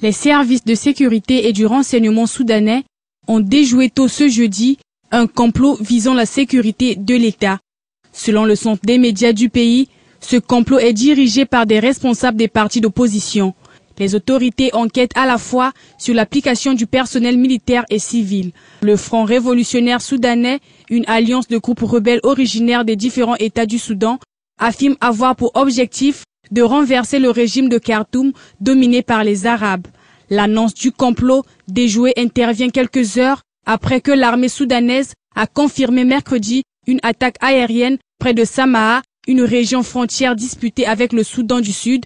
Les services de sécurité et du renseignement soudanais ont déjoué tôt ce jeudi un complot visant la sécurité de l'État. Selon le centre des médias du pays, ce complot est dirigé par des responsables des partis d'opposition. Les autorités enquêtent à la fois sur l'application du personnel militaire et civil. Le Front révolutionnaire soudanais, une alliance de groupes rebelles originaires des différents États du Soudan, affirme avoir pour objectif de renverser le régime de Khartoum dominé par les Arabes. L'annonce du complot déjoué intervient quelques heures après que l'armée soudanaise a confirmé mercredi une attaque aérienne près de Samaha, une région frontière disputée avec le Soudan du Sud,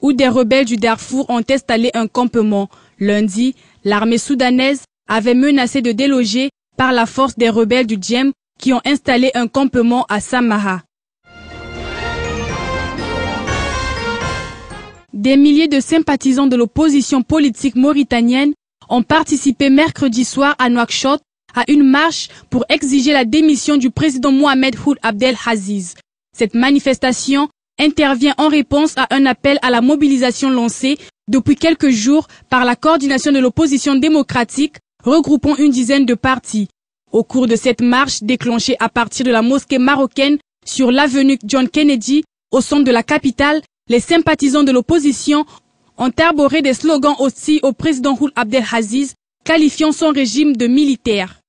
où des rebelles du Darfour ont installé un campement. Lundi, l'armée soudanaise avait menacé de déloger par la force des rebelles du Djem qui ont installé un campement à Samaha. Des milliers de sympathisants de l'opposition politique mauritanienne ont participé mercredi soir à Nouakchott à une marche pour exiger la démission du président Mohamed Ould Abdel Aziz. Cette manifestation intervient en réponse à un appel à la mobilisation lancé depuis quelques jours par la coordination de l'opposition démocratique regroupant une dizaine de partis. Au cours de cette marche déclenchée à partir de la mosquée marocaine sur l'avenue John Kennedy, au centre de la capitale, les sympathisants de l'opposition ont arboré des slogans hostiles au président Ould Abdel Aziz, qualifiant son régime de militaire.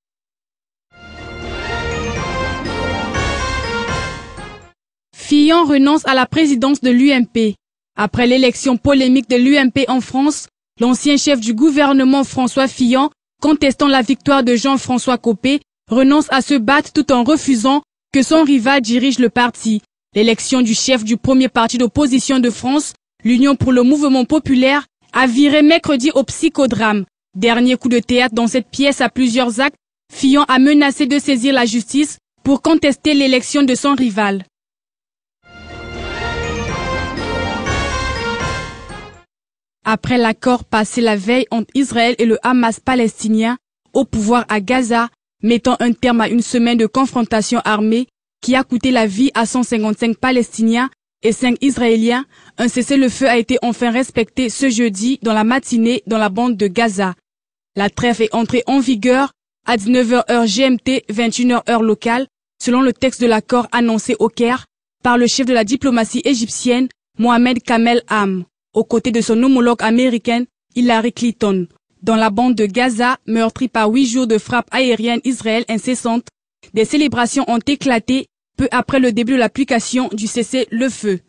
Fillon renonce à la présidence de l'UMP. Après l'élection polémique de l'UMP en France, l'ancien chef du gouvernement François Fillon, contestant la victoire de Jean-François Copé, renonce à se battre tout en refusant que son rival dirige le parti. L'élection du chef du premier parti d'opposition de France, l'Union pour le mouvement populaire, a viré mercredi au psychodrame. Dernier coup de théâtre dans cette pièce à plusieurs actes, Fillon a menacé de saisir la justice pour contester l'élection de son rival. Après l'accord passé la veille entre Israël et le Hamas palestinien au pouvoir à Gaza, mettant un terme à une semaine de confrontation armée qui a coûté la vie à 155 Palestiniens et 5 Israéliens, un cessez-le-feu a été enfin respecté ce jeudi dans la matinée dans la bande de Gaza. La trêve est entrée en vigueur à 19h heure GMT, 21h heure locale, selon le texte de l'accord annoncé au Caire par le chef de la diplomatie égyptienne, Mohamed Kamel Ham, aux côtés de son homologue américaine, Hillary Clinton. Dans la bande de Gaza, meurtrie par 8 jours de frappes aériennes Israël incessantes, des célébrations ont éclaté peu après le début de l'application du cessez-le-feu.